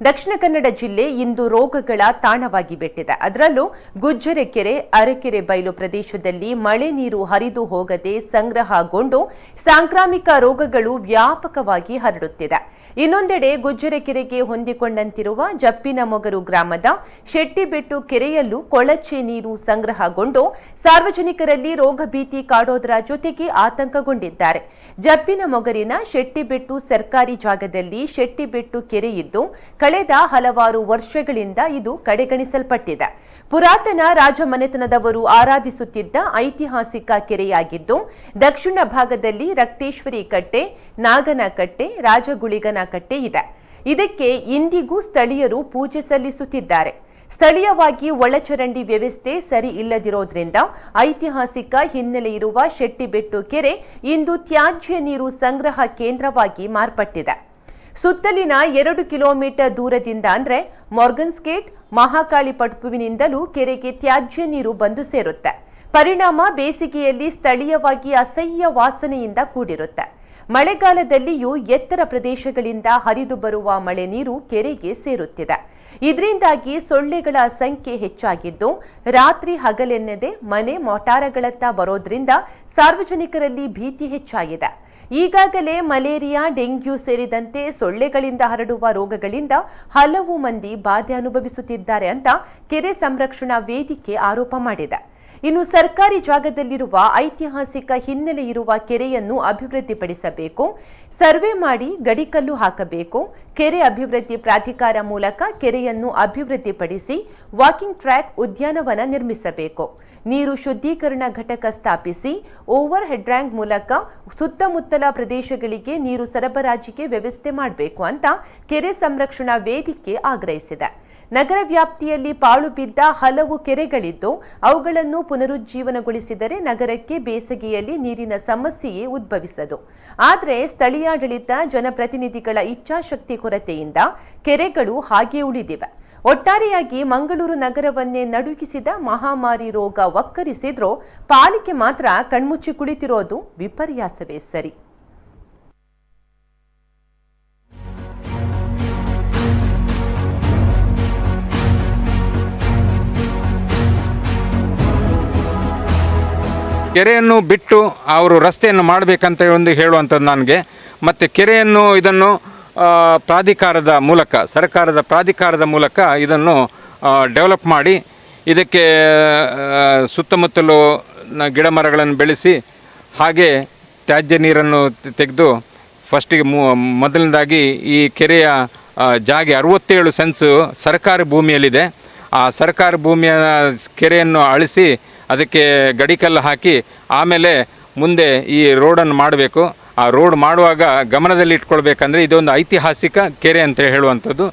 ದಕ್ಷಿಣ ಕನ್ನಡ ಜಿಲ್ಲೆ ಇಂದು ರೋಗಗಳ ತಾಣವಾಗಿ ಬಿಟ್ಟಿದೆ. ಅದರಲ್ಲೂ ಗುಜ್ಜರೆ ಕೆರೆ, ಅರಕೆರೆ ಬಯಲು ಪ್ರದೇಶದಲ್ಲಿ ಮಳೆ ನೀರು ಹರಿದು ಹೋಗದೆ ಸಂಗ್ರಹಗೊಂಡು ಸಾಂಕ್ರಾಮಿಕ ರೋಗಗಳು ವ್ಯಾಪಕವಾಗಿ ಹರಡುತ್ತಿದೆ. ಇನ್ನೊಂದೆಡೆ ಗುಜ್ಜರೆ ಕೆರೆಗೆ ಹೊಂದಿಕೊಂಡಂತಿರುವ ಜಪ್ಪಿನಮೊಗರು ಗ್ರಾಮದ ಶೆಟ್ಟಿಬೆಟ್ಟು ಕೆರೆಯಲ್ಲೂ ಕೊಳಚೆ ನೀರು ಸಂಗ್ರಹಗೊಂಡು ಸಾರ್ವಜನಿಕರಲ್ಲಿ ರೋಗ ಭೀತಿ ಕಾಡೋದರ ಜೊತೆಗೆ ಆತಂಕಗೊಂಡಿದ್ದಾರೆ. ಜಪ್ಪಿನಮೊಗರಿನ ಶೆಟ್ಟಿಬೆಟ್ಟು ಸರ್ಕಾರಿ ಜಾಗದಲ್ಲಿ ಶೆಟ್ಟಿಬೆಟ್ಟು ಕೆರೆ ಇದ್ದು ಕಳೆದ ಹಲವಾರು ವರ್ಷಗಳಿಂದ ಇದು ಕಡೆಗಣಿಸಲ್ಪಟ್ಟಿದೆ. ಪುರಾತನ ರಾಜಮನೆತನದವರು ಆರಾಧಿಸುತ್ತಿದ್ದ ಐತಿಹಾಸಿಕ ಕೆರೆಯಾಗಿದ್ದು ದಕ್ಷಿಣ ಭಾಗದಲ್ಲಿ ರಕ್ತೇಶ್ವರಿ ಕಟ್ಟೆ, ನಾಗನ ಕಟ್ಟೆ, ರಾಜಗುಳಿಗನ ಕಟ್ಟೆ ಇದೆ. ಇದಕ್ಕೆ ಇಂದಿಗೂ ಸ್ಥಳೀಯರು ಪೂಜೆ ಸಲ್ಲಿಸುತ್ತಿದ್ದಾರೆ. ಸ್ಥಳೀಯವಾಗಿ ಒಳಚರಂಡಿ ವ್ಯವಸ್ಥೆ ಸರಿ ಇಲ್ಲದಿರೋದ್ರಿಂದ ಐತಿಹಾಸಿಕ ಹಿನ್ನೆಲೆ ಇರುವ ಶೆಟ್ಟಿಬೆಟ್ಟು ಕೆರೆ ಇಂದು ತ್ಯಾಜ್ಯ ನೀರು ಸಂಗ್ರಹ ಕೇಂದ್ರವಾಗಿ ಮಾರ್ಪಟ್ಟಿದೆ. ಸುತ್ತಲಿನ 2 ಕಿಲೋಮೀಟರ್ ದೂರದಿಂದ ಅಂದ್ರೆ ಮಾರ್ಗನ್ಸ್ಗೇಟ್, ಮಹಾಕಾಳಿ ಪಟ್ಪುವಿನಿಂದಲೂ ಕೆರೆಗೆ ತ್ಯಾಜ್ಯ ನೀರು ಬಂದು ಸೇರುತ್ತೆ. ಪರಿಣಾಮ ಬೇಸಿಗೆಯಲ್ಲಿ ಸ್ಥಳೀಯವಾಗಿ ಅಸಹ್ಯ ವಾಸನೆಯಿಂದ ಕೂಡಿರುತ್ತೆ. ಮಳೆಗಾಲದಲ್ಲಿಯೂ ಎತ್ತರ ಪ್ರದೇಶಗಳಿಂದ ಹರಿದು ಬರುವ ಮಳೆ ನೀರು ಕೆರೆಗೆ ಸೇರುತ್ತಿದೆ. ಇದರಿಂದಾಗಿ ಸೊಳ್ಳೆಗಳ ಸಂಖ್ಯೆ ಹೆಚ್ಚಾಗಿದ್ದು ರಾತ್ರಿ ಹಗಲೆನ್ನದೆ ಮನೆ ಮೊಟಾರಗಳತ್ತ ಬರೋದ್ರಿಂದ ಸಾರ್ವಜನಿಕರಲ್ಲಿ ಭೀತಿ ಹೆಚ್ಚಾಗಿದೆ. ಈಗಾಗಲೇ ಮಲೇರಿಯಾ, ಡೆಂಗ್ಯೂ ಸೇರಿದಂತೆ ಸೊಳ್ಳೆಗಳಿಂದ ಹರಡುವ ರೋಗಗಳಿಂದ ಹಲವು ಮಂದಿ ಬಾಧೆ ಅನುಭವಿಸುತ್ತಿದ್ದಾರೆ ಅಂತ ಕೆರೆ ಸಂರಕ್ಷಣಾ ವೇದಿಕೆ ಆರೋಪ ಮಾಡಿದೆ. ಇನ್ನು ಸರ್ಕಾರಿ ಜಾಗದಲ್ಲಿರುವ ಐತಿಹಾಸಿಕ ಹಿನ್ನೆಲೆ ಇರುವ ಕೆರೆಯನ್ನು ಅಭಿವೃದ್ಧಿಪಡಿಸಬೇಕು, ಸರ್ವೆ ಮಾಡಿ ಗಡಿಕಲ್ಲು ಹಾಕಬೇಕು, ಕೆರೆ ಅಭಿವೃದ್ಧಿ ಪ್ರಾಧಿಕಾರ ಮೂಲಕ ಕೆರೆಯನ್ನು ಅಭಿವೃದ್ಧಿಪಡಿಸಿ ವಾಕಿಂಗ್ ಟ್ರ್ಯಾಕ್, ಉದ್ಯಾನವನ ನಿರ್ಮಿಸಬೇಕು, ನೀರು ಶುದ್ಧೀಕರಣ ಘಟಕ ಸ್ಥಾಪಿಸಿ ಓವರ್ ಹೆಡ್ ಟ್ಯಾಂಕ್ ಮೂಲಕ ಸುತ್ತಮುತ್ತಲ ಪ್ರದೇಶಗಳಿಗೆ ನೀರು ಸರಬರಾಜಿಗೆ ವ್ಯವಸ್ಥೆ ಮಾಡಬೇಕು ಅಂತ ಕೆರೆ ಸಂರಕ್ಷಣಾ ವೇದಿಕೆ ಆಗ್ರಹಿಸಿದೆ. ನಗರ ವ್ಯಾಪ್ತಿಯಲ್ಲಿ ಪಾಳು ಬಿದ್ದ ಹಲವು ಕೆರೆಗಳಿದ್ದು ಅವುಗಳನ್ನು ಪುನರುಜ್ಜೀವನಗೊಳಿಸಿದರೆ ನಗರಕ್ಕೆ ಬೇಸಿಗೆಯಲ್ಲಿ ನೀರಿನ ಸಮಸ್ಯೆಯೇ ಉದ್ಭವಿಸದು. ಆದರೆ ಸ್ಥಳೀಯಾಡಳಿತ, ಜನಪ್ರತಿನಿಧಿಗಳ ಇಚ್ಛಾಶಕ್ತಿ ಕೊರತೆಯಿಂದ ಕೆರೆಗಳು ಹಾಗೆ ಉಳಿದಿವೆ. ಒಟ್ಟಾರೆಯಾಗಿ ಮಂಗಳೂರು ನಗರವನ್ನೇ ನಡುಗಿಸಿದ ಮಹಾಮಾರಿ ರೋಗ ವಕ್ಕರಿಸಿದ್ರೂ ಪಾಲಿಕೆ ಮಾತ್ರ ಕಣ್ಮುಚ್ಚಿ ಕುಳಿತಿರೋದು ವಿಪರ್ಯಾಸವೇ ಸರಿ. ಕೆರೆಯನ್ನು ಬಿಟ್ಟು ಅವರು ರಸ್ತೆಯನ್ನು ಮಾಡಬೇಕಂತ ಹೇಳುವಂಥದ್ದು ನನಗೆ. ಮತ್ತು ಕೆರೆಯನ್ನು ಇದನ್ನು ಪ್ರಾಧಿಕಾರದ ಮೂಲಕ, ಸರ್ಕಾರದ ಪ್ರಾಧಿಕಾರದ ಮೂಲಕ ಇದನ್ನು ಡೆವಲಪ್ ಮಾಡಿ ಇದಕ್ಕೆ ಸುತ್ತಮುತ್ತಲು ಗಿಡ ಮರಗಳನ್ನು ಬೆಳೆಸಿ ಹಾಗೆ ತ್ಯಾಜ್ಯ ನೀರನ್ನು ತೆಗೆದು ಫಸ್ಟಿಗೆ ಮೊದಲನೇದಾಗಿ ಈ ಕೆರೆಯ ಜಾಗೆ 67 ಸೆನ್ಸು ಸರ್ಕಾರಿ ಭೂಮಿಯಲ್ಲಿದೆ. ಆ ಸರ್ಕಾರಿ ಭೂಮಿಯ ಕೆರೆಯನ್ನು ಅಳಿಸಿ ಅದಕ್ಕೆ ಗಡಿಕಲ್ಲು ಹಾಕಿ ಆಮೇಲೆ ಮುಂದೆ ಈ ರೋಡನ್ನು ಮಾಡಬೇಕು. ಆ ರೋಡ್ ಮಾಡುವಾಗ ಗಮನದಲ್ಲಿ ಇಟ್ಕೊಳ್ಬೇಕಂದ್ರೆ ಇದೊಂದು ಐತಿಹಾಸಿಕ ಕೆರೆ ಅಂತ ಹೇಳುವಂಥದ್ದು.